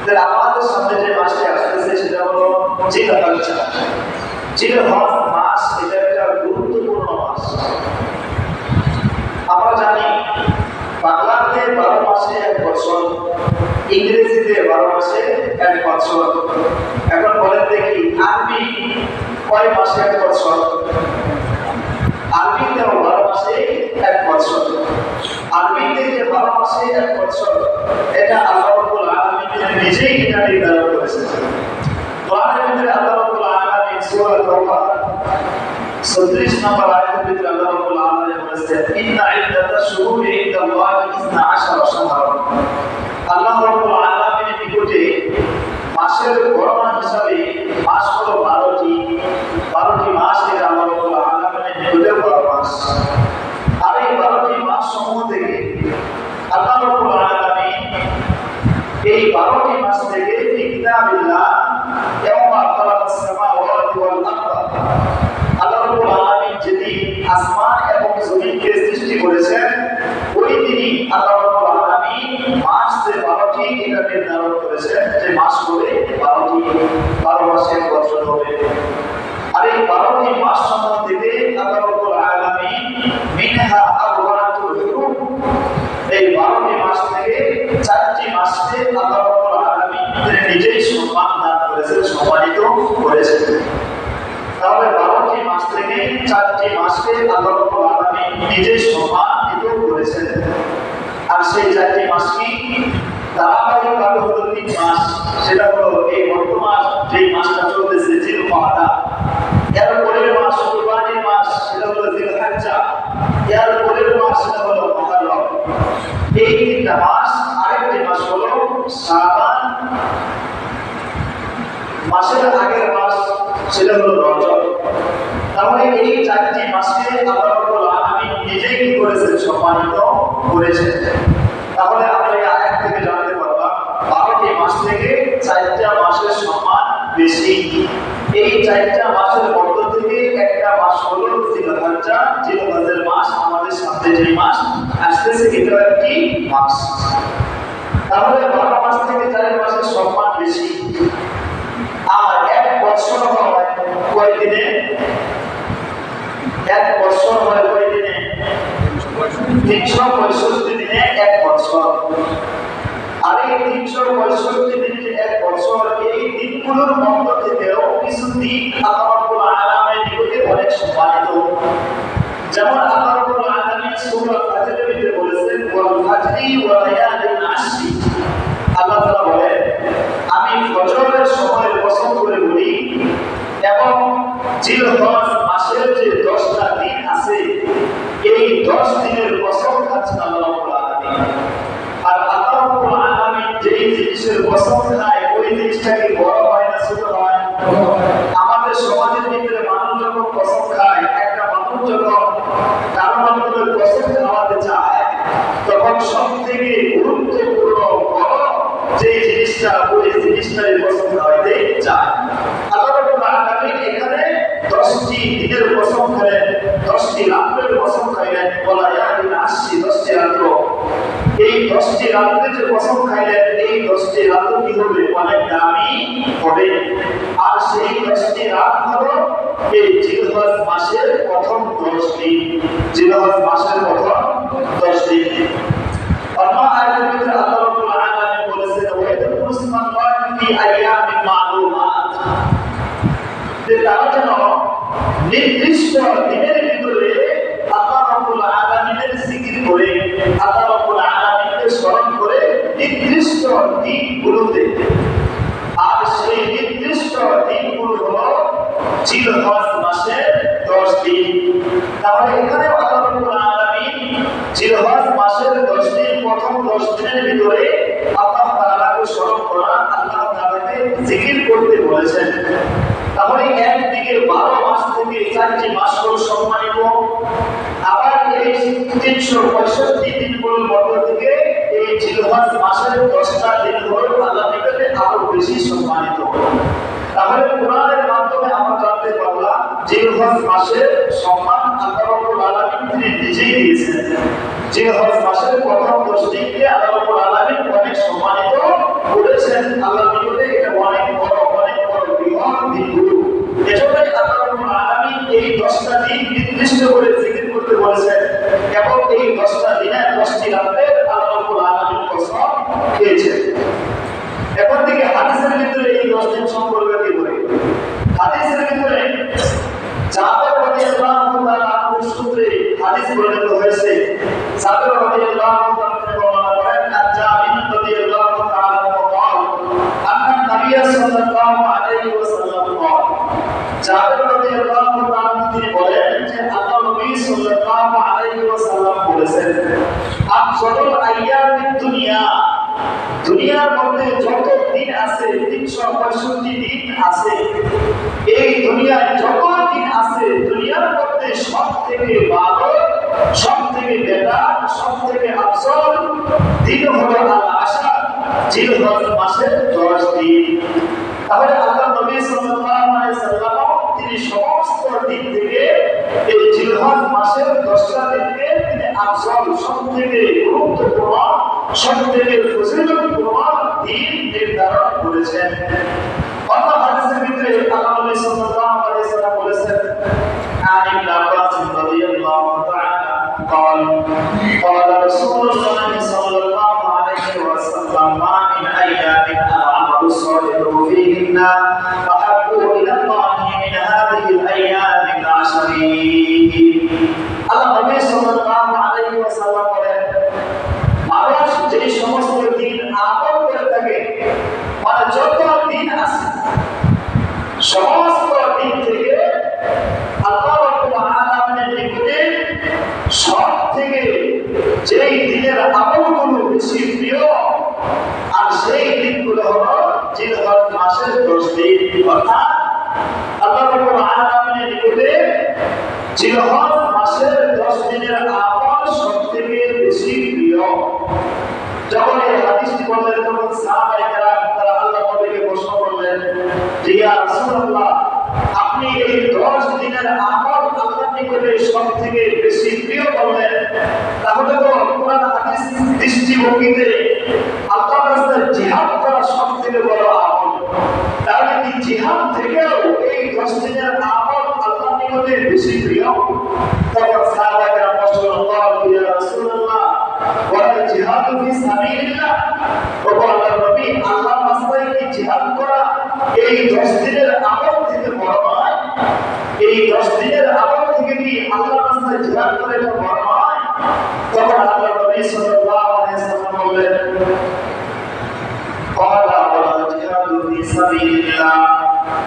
তাহলে আমাদের সামনে যে মাসটি আসতেছে সেটা হলো জিলহজ। জিলহজ মাস এটা একটা গুরুত্বপূর্ণ মাস। আমরা জানি বাংলাতে 12 মাসে 1 বছর, ইংরেজিতে 12 মাসে 1 বছর। এখন বলেন দেখি আরবি কয় মাসে 1 বছর? আরবিতেও 12 মাসে 1 বছর। আরবিতে যে 12 মাসে 1 বছর, এটা আল্লাহ রাব্বুল আলামিন নিজেই এটা নির্ধারণ করেছেন। কোরআনের ভিতরে আল্লাহ রাব্বুল আলামিন সূরা তাওবা 36 নম্বর আয়াতের ভিতরে আল্লাহ রাব্বুল আলামিন বলেছেন, ইন্না ইদ্দাতাশ শুহুরি ইনদাল্লাহি 12 শাহরান। আল্লাহ রাব্বুল আলামিনের নিকটে মাসের গণনা হিসাবে মাস হলো 12টি মাস। এটা আল্লাহ রাব্বুল আলামিনের নিকটে 12 মাস। আর এই 12টি মাস সমূহ থেকে আল্লাহ রাব্বুল আলামিন এই 12টি মাস থেকে কিতাবিল্লাহ ইয়াওমা খালাকাস সামাওয়াতি ওয়াল আরদ, আল্লাহ রাব্বুল আলামিন যেদিন আসমান এবং জমিনকে সৃষ্টি করেছেন ওই দিনই আল্লাহ রাব্বুল আলামিন মাস যে 12টি এটা নির্ধারণ করেছেন যে মাস করে 12 মাসে 1 বছর হবে। আর এই 12টি মাস সমূহ থেকে আল্লাহ রাব্বুল আলামিন মিনহা আরবাতুল হুরুম, এই 12টি মাস থেকে 4টি মাসকে আল্লাহ রাব্বুল আলামিন নিজেই সম্মান দান করেছেন, সম্মানিত করেছেন। তাহলে 12টি মাস থেকে 4টি মাসকে আল্লাহ রাব্বুল আলামিন নিজেই সম্মানিত করেছেন। আর সেই 4টি মাস কি? ধারাবাহিকভাবে হলো 3 মাস। সেটা হলো এই বর্তমান যেই মাসটা চলতেছে জিলকাদা, এর পরের মাস কুরবানির মাস, সেটা হলো জিলহজ্জা, এর পরের মাস সেটা হলো মুহররম। এই 3টা মাস। আরেকটি মাস হলো শাবান, মাসের আগের মাস সেটা হলো রজব। তাহলে এই 4টি মাসকে আল্লাহ রাব্বুল আলামিন নিজেই কি করেছেন? সম্মানিত করেছেন। তাহলে আমরা এই আয়াত থেকে জানতে পারলাম 12টি মাস থেকে 4টা মাসের সম্মান বেশি। এই 4টা মাসের মধ্য থেকে একটা মাস হলো জিলহজ্জা, জিলহজের মাস, আমাদের সামনে যে মাস আসতেছে এটা একটি মাস। তাহলে 12 মাস থেকে 4 মাসের সম্মান বেশি। আর 1 বছর হয় কয় দিনে? 1 বছর হয় কয় দিনে? 365 দিনে 1 বছর। আর এই 365 দিনে যে 1 বছর, এই দিনগুলোর মধ্য থেকেও কিছু দিন আল্লাহ রাব্বুল আলামিনের নিকটে অনেক সম্মানিত। যেমন আল্লাহ রাব্বুল আলামিন সূরা ফাজরের ভিতরে বলেছেন, ওয়াল ফাজরি ওয়া লায়ালিন আশরি। আল্লাহ তাআলা বলেন, আমি ফজরের সময় কসম করে বলি এবং জিলহজ মাসের যে 10টা দিন আছে এই 10 দিনের কসম খাচ্ছেন আল্লাহ রাব্বুল আলামিন। আর আল্লাহ রাব্বুল আলামিন যেই জিনিসের কসম খায় ওই জিনিসটা কি বড় হয় না ছোট হয়? আমাদের সমাজের ভিতরে মানুষ যখন কসম খায়, একটা মানুষ যখন কারো মাধ্যমে কসম খাওয়াতে চায়, তখন সবথেকে গুরুত্বপূর্ণ বড় যে জিনিসটা ওই জিনিসটাই কসম খাওয়াইতে চায়। আল্লাহ রাব্বুল আলামিন এখানে 10টি দিনের কসম খাইলেন, 10টি রাতের কসম খাইলেন, বলা যায় 10টি রাত্র। এই 10টি রাত্রে যে কসম খাইলেন, এই 10টি রাত কি হবে? অনেক দামি হবে। আর সেই 10টি রাত হলো এই জিলহজ মাসের প্রথম 10 দিন। জিলহজ মাসের প্রথম 10 দিন। অন্য আয়াতের ভিতরে আল্লাহ রাব্বুল আলামিন বলেছেন, ওয়াইদকুরু ইসমাল্লাহি ফি আইয়ামিন মা'লুমাত, যে তারা যেন নির্দিষ্ট দিনের ভিতরে আল্লাহ রাব্বুল আলামিনের জিকির করে, আল্লাহ রাব্বুল আলামিনকে স্মরণ করে নির্দিষ্ট দিনগুলোতে। আর সেই নির্দিষ্ট দিনগুলো হলো জিলহজ মাসের 10 দিন। তাহলে এখানে আল্লাহ রাব্বুল আলামিন জিলহজ মাসের 10 দিন, প্রথম 10 দিনের ভিতরে আল্লাহ তাআলাকে স্মরণ করা, আল্লাহ তাআলাকে জিকির করতে বলেছেন। তাহলে একদিকে 12 মাস থেকে 4টি মাস হলো সম্মানিত, আবার এই 365 দিনগুলোর মধ্য থেকে এই জিলহজ মাসের 10টা দিন হলো আল্লাহর নিকটে আরো বেশি সম্মানিত। তাহলে কোরআনের মাধ্যমে আমরা জানতে পারলাম জিলহজ মাসের সম্মান আল্লাহ রাব্বুল আলামিন তিনি নিজেই দিয়েছেন। জিলহজ মাসের প্রথম 10 দিনকে আল্লাহ রাব্বুল আলামিন অনেক সম্মানিত করেছেন। আল্লাহ জাবের রাদিয়াল্লাহু তাআলা তিনি বলেন যে আল্লাহ নবী সাল্লাল্লাহু আলাইহি ওয়াসাল্লাম বলেছেন আফজালুল আইয়ামিদ দুনিয়া, দুনিয়ার মধ্যে যত দিন আছে 365 দিন আছে, এই দুনিয়ায় যত দিন আছে দুনিয়ার মধ্যে সবথেকে ভালো, সবথেকে বেটার, সবথেকে আফজল দিন হলো আল আশর, জিলহজ মাসের 10 দিন। তাহলে আল্লাহ নবী সাল্লাল্লাহু আলাইহি ওয়াসাল্লাম তিনি সমস্ত দিন থেকে এই জিলহজ মাসের 10টা দিনকে তিনি আফজল, সবথেকে গুরুত্বপূর্ণ, সবথেকে ফজিলতপূর্ণ দিন নির্ধারণ করেছেন। অন্য হাদিসের ভিতরে আল্লাহ নবী সাল্লাল্লাহু আলাইহি ওয়াসাল্লাম বলেছেন عن ابن عباس رضي الله تعالى قال قال رسول الله صلى الله عليه وسلم ما من أيام العمل الصالح فيهن أحب إلى الله من هذه الأيام العشر। আল্লাহ নবী সাল্লাল্লাহু আলাইহি ওয়াসাল্লাম বলেন মানুষ যে সমস্ত দিন আমল করে থাকে, মানে যত দিন আছে সমস্ত দিন থেকে আল্লাহ রাব্বুল আলামিনের নিকটে সবথেকে যেই দিনের আমলগুলো বেশি প্রিয় আর সেই দিনগুলো হলো জিলহজ মাসের 10 দিন। অর্থাৎ আল্লাহ রাব্বুল আলামিনের নিকটে জিলহজ মাসের 10 দিনের আমল সবথেকে বেশি প্রিয়। যখন এই হাদিসটি বললেন তখন সাহাবায়ে কেরাম তারা আল্লাহ নবীকে প্রশ্ন করলেন যে ইয়া রাসূলুল্লাহ আপনি এই 10 দিনের আমল আল্লাহর নিকটে সবথেকে বেশি প্রিয় বললেন, তাহলে তো কোরআন হাদিস দৃষ্টিভঙ্গিতে আল্লাহর রাস্তায় জিহাদ করা সবথেকে বড় আমল। তাহলে কি জিহাদ থেকেও এই 10 দিনের আমল আল্লাহর নিকটে বেশি প্রিয়? তখন সাহাবায়ে কেরাম প্রশ্ন করলেন ইয়া রাসূলুল্লাহ ওয়াল জিহাদু ফি সাবিলিল্লাহ, ও আল্লাহর নবী আল্লাহর রাস্তায় কি জিহাদ করা এই 10 দিনের আমল থেকে বড় নয়? এই 10 দিনের আমল থেকে কি আল্লাহর রাস্তায় জিহাদ করে এটা বড় নয়? তখন আল্লাহর নবী সাল্লাল্লাহু আলাইহি ওয়াসাল্লাম বললেন ক্বালা ওয়াল জিহাদু ফি সাবিলিল্লাহ,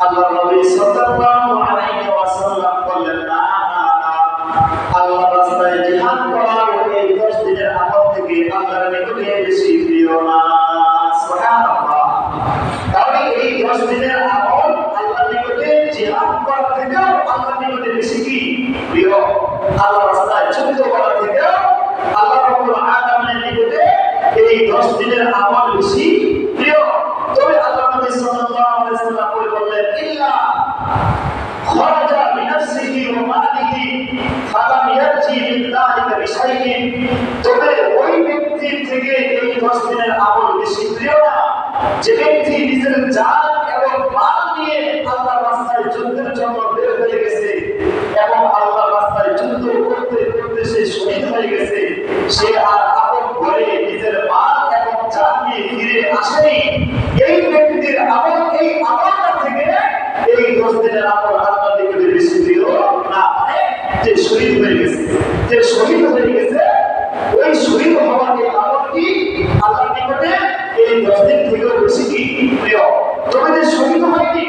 আল্লাহর নবী সাল্লাল্লাহু আলাইহি ওয়াসাল্লাম বললেন না না না, আল্লাহর রাস্তায় জিহাদ করা এই 10 দিনের আমল থেকে আল্লাহর নিকটে বেশি প্রিয় না। সুবহানাল্লাহ। তাহলে এই 10 দিনের আমল আল্লাহর নিকটে জিহাদ করা থেকেও আল্লাহর নিকটে বেশি কি প্রিয়? আল্লাহর রাস্তায় যুদ্ধ করা থেকেও আল্লাহ রাব্বুল আলামিনের নিকটে এই 10 দিনের আমল বেশি প্রিয়। তবে আল্লাহ নবী সাল্লাল্লাহু আলাইহি ওয়াসাল্লাম বললেন ইল্লা খরাজা বিনাফসিহি ওয়া মালিহি ফালাম ইয়ারজি মিন যালিকা বিশাইইন, তবে ওই ব্যক্তির থেকে এই 10 দিনের আমল বেশি প্রিয় না যে ব্যক্তি নিজের জান এবং মাল নিয়ে আল্লাহর রাস্তায় যুদ্ধের জন্য বের হয়ে গেছে এবং আল্লাহর রাস্তায় যুদ্ধ করতে করতে সে শহীদ হয়ে গেছে, সে আর আপন ঘরে নিজের মাল এবং জান নিয়ে ফিরে আসেনি। এই ব্যক্তির আমল, এই আমলটা থেকে এই 10 দিনের আমল আল্লাহর নিকটে বেশি প্রিয় না। যে শহীদ হয়ে গেছে, যে শহীদ হয়ে গেছে, ওই শহীদ হওয়ার এই আমলটি আল্লাহর নিকটে এই 10 দিন থেকেও বেশি কি প্রিয়। তবে যে শহীদ হয়নি,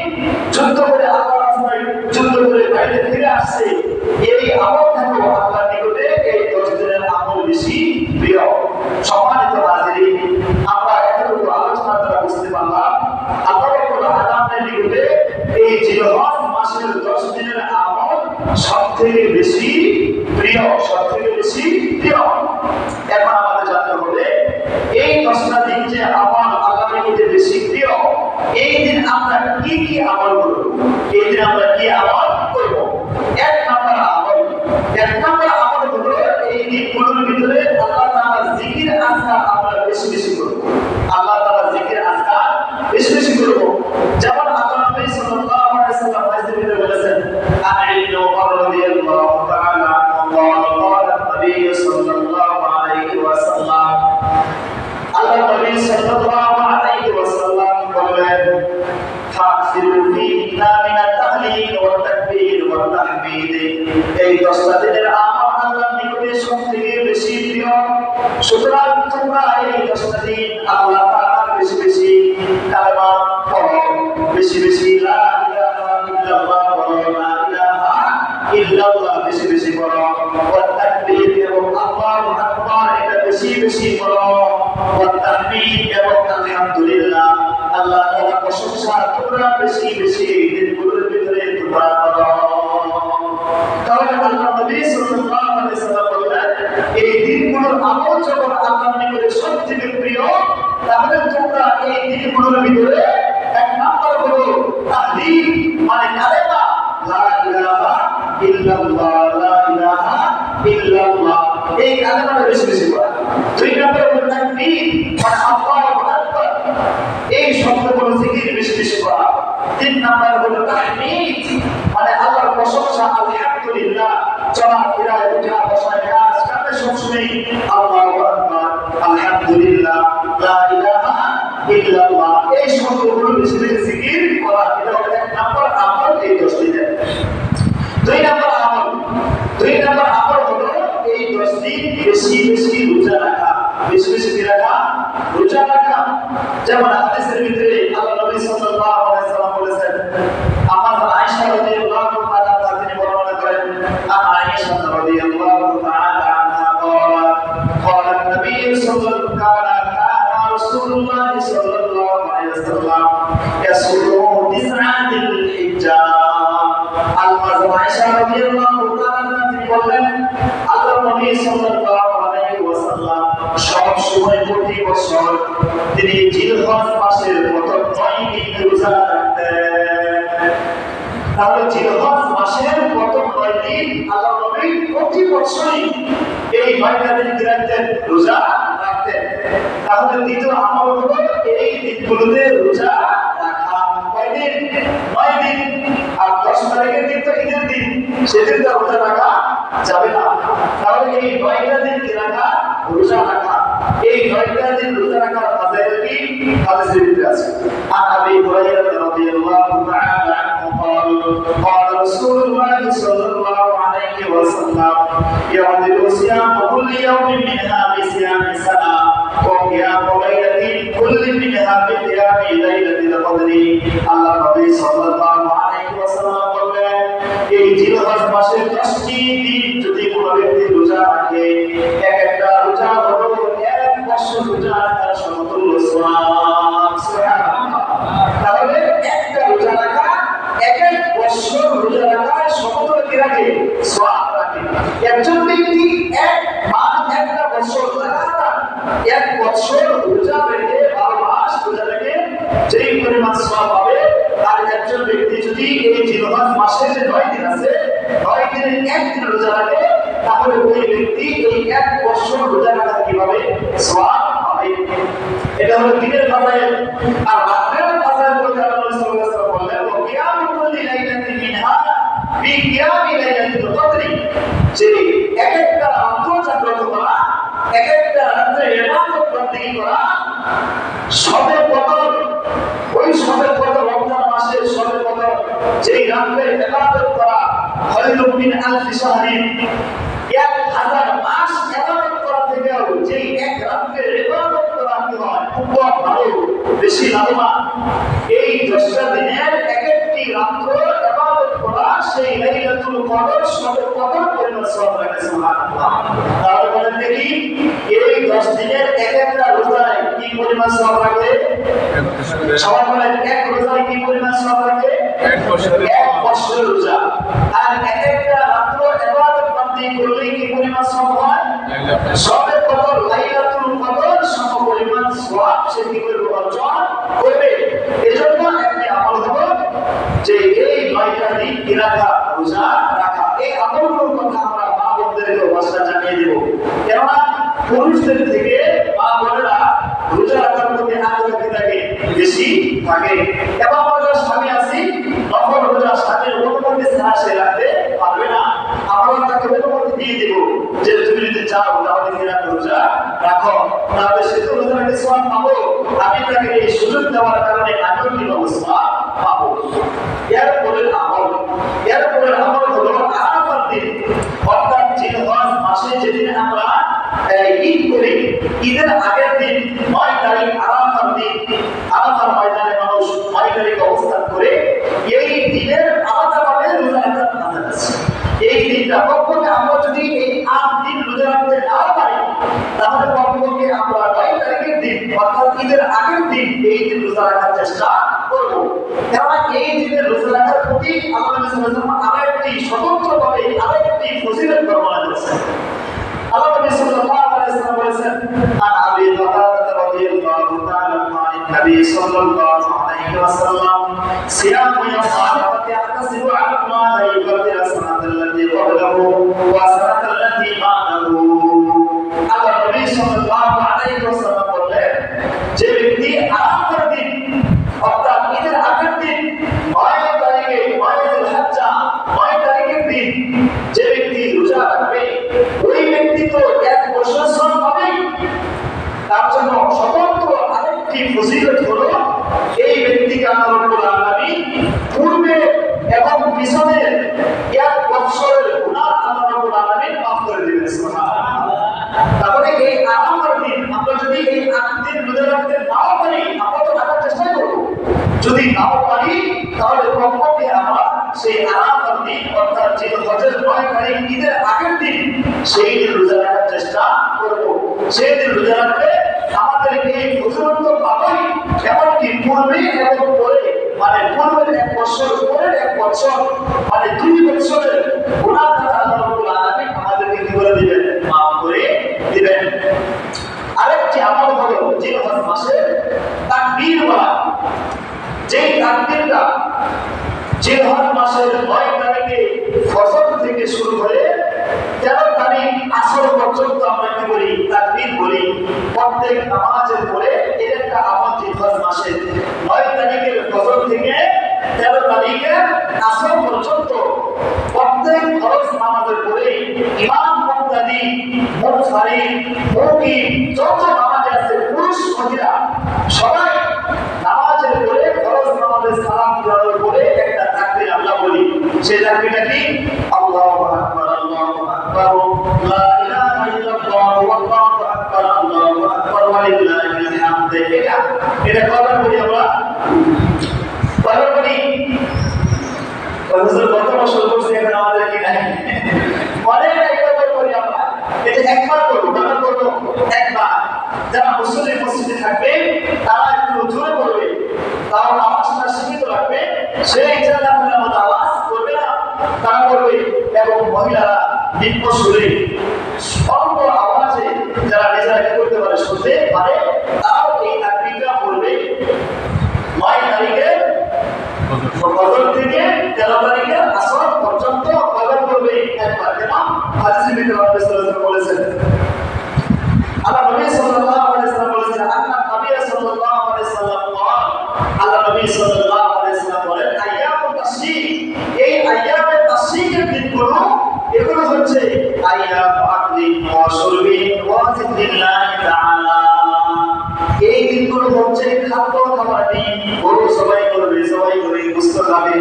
যুদ্ধ করে আল্লাহর রাস্তায় যুদ্ধ করে বাইরে ফিরে আসছে, এই আমল থেকেও আল্লাহর নিকটে এই 10 দিনের আমল বেশি প্রিয়। সম্মানিত হাজিরিন, আমরা এতটুকু আলোচনা দ্বারা বুঝতে পারলাম আল্লাহ রাব্বুল আলামিনের নিকটে এই জিলহজ মাসের 10 দিনের আমল সবথেকে বেশি প্রিয়, সবথেকে বেশি প্রিয়। এখন আমাদের জানতে হবে এই 10টা দিন যে আমল আল্লাহর নিকটে বেশি প্রিয়, এই দিন আমরা কি কি আমল করব? এই দিন আমরা কি আমল করব? এক নাম্বার আমল হলো এই দিনগুলোর ভিতরে আল্লাহ তাআলার জিকির আজকার আমরা বেশি বেশি করব। আল্লাহ তাআলার জিকির আজকার বেশি বেশি করব। যেমন আল্লাহ নবী সাল্লাল্লাহু আলাইহি ওয়াসাল্লাম হাদিসের ভিতরে বলেছেন আইনু রাদিয়াল্লাহু তাআলা ক্বালা নবী সাল্লাল্লাহু আলাইহি ওয়াসাল্লাম, আল্লাহ নবী সাল্লাল্লাহু আলাইহি ওয়াসাল্লাম বলেন ফাকসিরু ফিনা মিনাত তাহলিল ওয়া তাকবীর ওয়া তাহমিদ, এই 10টা দিনের আমল আল্লাহর নিকটে সবথেকে বেশি প্রিয়। সুতরাং তোমরা এই 10টা দিন আল্লাহ তাআলার বেশি বেশি কালেমা পড়ো, বেশি বেশি লা ইলাহা ইল্লাল্লাহ বলো, আল্লাহ তাআলা প্রশংসা তোমরা বেশি বেশি এই দিনগুলোর ভিতরে তোমরা করো। তাহলে আল্লাহ নবী সাল্লাল্লাহু আলাইহি ওয়াসাল্লাম বলেন এই দিনগুলোর আমল যখন আল্লাহর নিকটে সবথেকে প্রিয়, তাহলে তোমরা এই দিনগুলোর ভিতরে এক নাম্বার হলো তাহলিল মানে কালেমা লা ইলাহা ইল্লাল্লাহ, লা ইলাহা ইল্লাল্লাহ, এই কালেমাটা বেশি বেশি পড়া। দুই নাম্বার হলো তাকবীর মানে আল্লাহু আকবার, এই শব্দগুলো জিকির বেশি বেশি পড়া। তিন নাম্বার হলো তাহমিদ মানে আল্লাহর প্রশংসা, আলহামদুলিল্লাহ, চলাফেরা, উঠা বসা, কাজ কামে সবসময় আল্লাহু আকবার, আলহামদুলিল্লাহ, লা ইলাহা ইল্লাল্লাহ, এই শব্দগুলো বেশি বেশি জিকির করা। এটা হলো এক নাম্বার আমল এই 10 দিনের। দুই নাম্বার আমল হলো এই 10 দিন বেশি বেশি রোজা রাখা। বেশি বেশি কি রাখা? রোজা রাখা। যেমন হাদিসের ভিতরে আল্লাহ নবী সাল্লাল্লাহু আলাইহি ওয়াসাল্লাম বলেছেন, আমার আয়েশা রাদিয়াল্লাহু তাআলা তিনি বর্ণনা করেন, আয়েশা রাদিয়াল্লাহু তাআলা আনহা قال النبي صلى الله كان رسول الله صلى الله عليه وسلم يصوم 9 ذي الحجة। আয়েশা রাদিয়াল্লাহু তাআলা তিনি বলেন, আল্লাহর নবী সাল্লাল্লাহু আলাইহি ওয়াসাল্লাম সব সময় প্রতি বছর তিনি জিলহজ মাসের প্রথম 9 দিন রোজা রাখতেন। তাহলে জিলহজ মাসের প্রথম 9 দিন আল্লাহর নবী প্রতি বছরই এই 9টা দিন কি রাখতেন? রোজা রাখতেন। তাহলে দ্বিতীয় আমল হলো এই দিনগুলোতে রোজা রাখা। কয়দিন? 9 দিন। আর 10 তারিখের দিন তো ঈদের দিন, সেদিন তো রোজা রাখা যাবে না। তাহলে এই 9টা দিন কি রাখা? রোজা রাখা। এই 9টা দিন রোজা রাখার ফাজিলত কি? হাদিসের ভিতরে আছে। আন আবি হুরায়রা রাদিয়াল্লাহু তাআলা আনহু قال رسول الله صلى الله عليه وسلم يعدل صيام كل يوم منها بصيام سنة وقيام ليلة كل منها بقيام ليلة القدر। আল্লাহ নবী সাল্লাল্লাহু আলাইহি ওয়াসাল্লাম বলেন, এই জিলহজ মাসের 10টি দিন যদি কোনো ব্যক্তি রোজা রাখে, এক একটা রোজা হলো 1 বছর রোজা রাখার সমতুল্য সওয়াব। সুবহানাল্লাহ। তাহলে একটা রোজা রাখা 1 বছর রোজা রাখার সমতুল্য কি রাখে? সওয়াব রাখে। একজন ব্যক্তি একটা বছর লাগাতার 1 বছর রোজা রেখে 12 মাস রোজা রেখে যেই পরিমাণ সওয়াব পাবে, আর একজন ব্যক্তি যদি এই জিলহজ মাসের যে 9 দিন আছে 9 দিনের 1 দিন রোজা রাখে, তাহলে ওই ব্যক্তি এই 1 বছর রোজা রাখার কিভাবে সওয়াব পাবে। এটা হলো দিনের ফাজাইল। আর রাতের ফাজাইল বলতে আল্লাহ রাসূল সাল্লাল্লাহু আলাইহি ওয়াসাল্লাম বললেন, ওয়া কিয়ামু কুল্লি লাইলাতিন মিনহা ফি কিয়ামি লাইলাতিল কদরি, যে এক একটা রাত জাগ্রত করা, এক একটা রাতে ইবাদত বন্দেগী করা, শবে কদর, ওই শবে কদর রমজান মাসের শবে কদর, যেই রাতে ইবাদত করা খায়রুম মিন আলফি শাহরিন, 1000 মাস ইবাদত করা থেকেও যেই এক রাতে ইবাদত করা কি হয় খুব ভালো, বেশি লাভবান। এই 10টা দিনের এক একটি রাত্র ইবাদত করা সেই লাইলাতুল কদর শবে কদর পরিমাণ সওয়াব রাখে। সুবহানাল্লাহ। তাহলে বলেন দেখি এই 10 দিনের এক একটা রোজায় কি পরিমাণ সওয়াব রাখে? সবাই বলেন এক রোজায় কি পরিমাণ সওয়াব রাখে? 1 বছর রোজা। আর এক একটা রাত্র ইবাদত বন্দেগী করলে কি পরিমাণ সওয়াব হয়? শবে কদর লাইলাতুল কদর সম পরিমাণ সওয়াব সে কি করবে? অর্জন করবে। এজন্য একটি আমল হলো যে এই 9টা দিন কি রাখা? রোজা রাখা। এই আমলগুলোর কথা আমরা মা বোনদেরকে ভাষা জানিয়ে দেব, কেননা পুরুষদের থেকে মা বোনেরা রোজা রাখার প্রতি আগ্রহী থাকে, বেশি থাকে। এবং আমরা স্বামী আছি, নফল রোজা স্বামীর অনুমতি ছাড়া সে রাখতে পারবে না। আমরা তাকে অনুমতি দিয়ে দেব যে তুমি যদি চাও তাহলে কি রোজা রাখো, তাহলে সে তো রোজা রাখতে সওয়াব পাবো। আমি তাকে এই সুযোগ দেওয়ার কারণে আমিও কি সওয়াব পাবো। এরপরের আমল হলো আরাফার দিন, অর্থাৎ জিলহজ মাসে যেদিন আমরা ঈদ করি, ঈদের আগের দিন 9 তারিখ আরাফার দিন, আরাফার ময়দানে মানুষ 9 তারিখ অবস্থান করে এই দিনের আলাদাভাবে রোজা রাখার আযান আছে। এই দিনটা কখনো আমরা যদি এই 8 দিন রোজা রাখতে না পারি, তাহলে কখনো আমরা 9 তারিখের দিন অর্থাৎ ঈদের আগের দিন এই দিন রোজা রাখার চেষ্টা করব। কারণ এই দিনের রোজা রাখার প্রতি আল্লাহ নবী সাল্লাল্লাহু আলাইহি ওয়াসাল্লাম আরেকটি স্বতন্ত্রভাবে আরেকটি ফজিলত বর্ণনা করেছেন। আল্লাহ নবী সাল্লাল্লাহু আলাইহি ওয়াসাল্লাম বলেছেন, আন আবি হুরায়রা রাদিয়াল্লাহু তাআলা আন নবী সাল্লাল্লাহু আলাইহি ওয়াসাল্লাম সিয়াম ইয়াউম আরাফাতি আহতাসিবু আলা মা লা ইউকাফির সানাতাল্লাতী ক্বাবলাহু ওয়া সানাতাল্লাতী বা'দাহু। আল্লাহ নবী সাল্লাল্লাহু আলাইহি ওয়াসাল্লাম বলেন, যে ব্যক্তি আরাফার দিন অর্থাৎ ঈদের আগের দিন 9 তারিখে 9 জিলহজ্জা 9 তারিখের দিন যে ব্যক্তি রোজা রাখবে ওই ব্যক্তি তো এক বছর শ্রম পাবে। তার জন্য স্বতন্ত্র আরেকটি ফজিলত হলো এই ব্যক্তিকে আল্লাহ রাব্বুল আলামিন পূর্বে এবং পিছনের এক বছরের গুনাহ আল্লাহ রাব্বুল আলামিন মাফ করে দিবেন। সুবহানাল্লাহ। তাহলে এই আরাফার দিন আমরা যদি এই 8 দিন রোজা রাখতে নাও পারি, আমরা তো রাখার চেষ্টা করব। যদি নাও পারি তাহলে কমপক্ষে আমরা সেই আরাফার দিন অর্থাৎ জিলহজের 9 তারিখ ঈদের আগের দিন সেই দিন রোজা রাখার চেষ্টা করব। সেই দিন রোজা রাখলে আমাদের এই ফজিলত তো পাবই, এমনকি পূর্বে এবং পরে মানে পূর্বের 1 বছর পরের 1 বছর মানে 2 বছরের গুনাহ আল্লাহ রাব্বুল আলামিন আমাদেরকে কি করে দিবেন, মাফ করে দিবেন। আরেকটি আমল হলো জিলহজ মাসে তাকবীর বলা। যেই তাকবীরটা জিলহজ মাসের 9 তারিখে ফজর থেকে শুরু করে 13 তারিখ আসর পর্যন্ত আমরা কি বলি, তাকবীর বলি। প্রত্যেক নামাজের পরে এর একটা আমল জিলহজ মাসে 9 তারিখের ফজর থেকে 13 তারিখের আসর পর্যন্ত প্রত্যেক ফরজ নামাজের পরে ইমাম মুক্তাদি মুনফারিদ মুকিম যত নামাজ আছে পুরুষ মহিলা সবাই নামাজের পরে ফরজ নামাজের সালাম দেওয়ার পরে একটা তাকবীর আমরা বলি। সেই তাকবীরটা কি? আল্লাহু আকবার আল্লাহু আকবার লা ইলাহা ইল্লাল্লাহ ওয়াল্লাহু আকবার আল্লাহু আকবার ওয়া লিল্লাহিল হামদ। এটা কয়বার বলি আমরা? কয়বার বলি? হুজুর কত বছর করছে এখন আমাদের কি নাই? অনেক একবার করি আমরা। এটা একবার করব, কয়বার করব? একবার। যারা মুসল্লি মসজিদে থাকবে তারা একটু জোরে করবে, তাও আওয়াজটা সীমিত রাখবে। সেই ইনশাআল্লাহ মতো আওয়াজ করবে না, তারা করবে। এবং মহিলারা নিম্ন সুরে অল্প আওয়াজে যারা নিজেরা কি করতে পারে, শুনতে পারে, তারাও এই তাকবীরটা বলবে। 9 তারিখে ফজর থেকে 13 তারিখে আসর পর্যন্ত কয়বার করবে? একবার। যেমন হাদিসে ভিতরে নবী সাল্লাল্লাহু আলাইহি ওয়াসাল্লাম বলেছেন, আল্লাহ নবী সাল্লাল্লাহু আলাইহি ওয়াসাল্লাম বলেছেন, আন্না নবী সাল্লাল্লাহু আলাইহি ওয়াসাল্লাম বলেন, আল্লাহ নবী সাল্লাল্লাহু আলাইহি ওয়াসাল্লাম বলেন, আইয়ামুত তাশরীক, এই আইয়ামে তাশরীকের দিনগুলো এগুলো হচ্ছে আইয়াম আকলি ওয়া শুরবি ওয়া যিকরিল্লাহি তাআলা। এই দিনগুলো হচ্ছে খাদ্য খাবার দিন। গরু সবাই করবে, সবাই করে গোশত খাবে,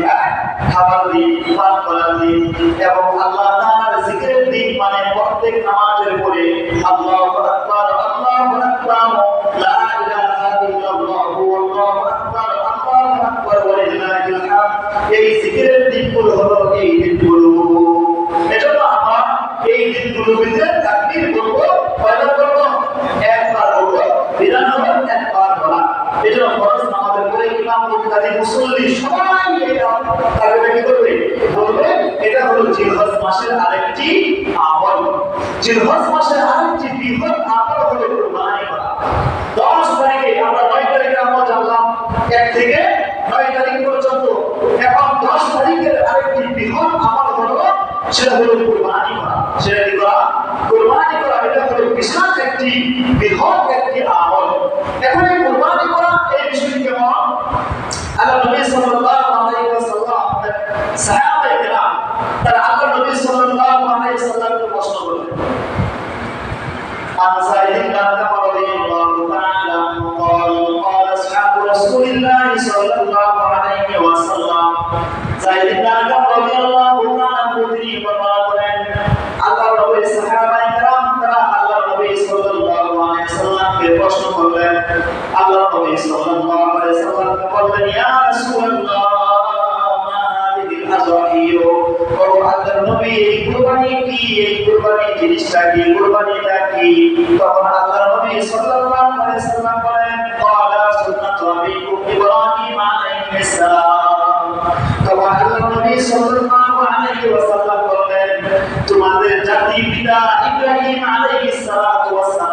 খাবার দিন, পান করার দিন এবং আল্লাহ তাআলার জিকিরের দিন। মানে প্রত্যেক নামাজের পরে আল্লাহু আকবার আল্লাহু আকবার লা ইলাহা ইল্লাল্লাহ আল্লাহু আকবার আল্লাহু আকবার ওয়া লিল্লাহিল হামদ। এই জিকিরের দিনগুলো হলো এই দিনগুলো। এজন্য আমরা এই দিনগুলোতে তাকবীর করব। কয়বার করব? একবার করব। বিধান হলো একবার বলা। এজন্য ফরজ নামাজের পরে ইমাম মুক্তাদি মুসল্লি সবাই এটা তাকবীর কি করবে? বলবে। এটা হলো জিলহজ মাসের আরেকটি আমল। জিলহজ মাসের আরেকটি বৃহৎ আমল হলো কুরবানি করা। 10 তারিখে আমরা 9 তারিখে আমরা জানলাম 1 থেকে 9 তারিখ পর্যন্ত। এখন 10 তারিখের আরেকটি বৃহৎ আমল হলো, সেটা হলো কুরবানি করা। সেটা কি করা? কুরবানি করা। এটা হলো বিশাল একটি বৃহৎ একটি আমল। এখন এই কুরবানি করা এই বিষয়টি কেমন? আল্লাহ নবী সাল্লাল্লাহু আলাইহি ওয়াসাল্লাম সাহাবায়ে কেরাম তারা আল্লাহ নবী সাল্লাল্লাহু আলাইহি ওয়াসাল্লামকে প্রশ্ন করলেন। عن سعيد بن عمر رضي الله تعالى عنه قال أصحاب رسول الله صلى الله عليه وسلم سعيد بن عمر رضي الله تعالى عنه তিনি বর্ণনা করেন, আল্লাহর নবীর সাহাবায়ে কেরাম তারা আল্লাহর নবী সাল্লাল্লাহু আলাইহি ওয়াসাল্লামকে প্রশ্ন করলেন। আল্লাহর নবী সাল্লাল্লাহু আলাইহি ওয়াসাল্লামকে বললেন, ইয়া রাসূলুল্লাহ মা হাদিহিল আযাহিয়ু, ও আল্লাহর নবী এই কুরবানি কি? এই কুরবানি জিনিসটা কি? কুরবানিটা কি? তখন আল্লাহর নবী সাল্লাল্লাহু আলাইহি ওয়াসাল্লাম বলেন, ক্বালা সুন্নাতু আবিকুম ইব্রাহিম আলাইহিস সালাম। তখন আল্লাহর নবী সাল্লাল্লাহু আলাইহি ওয়াসাল্লাম বললেন, তোমাদের জাতির পিতা ইব্রাহিম আলাইহিস সালাতু ওয়াস সালাম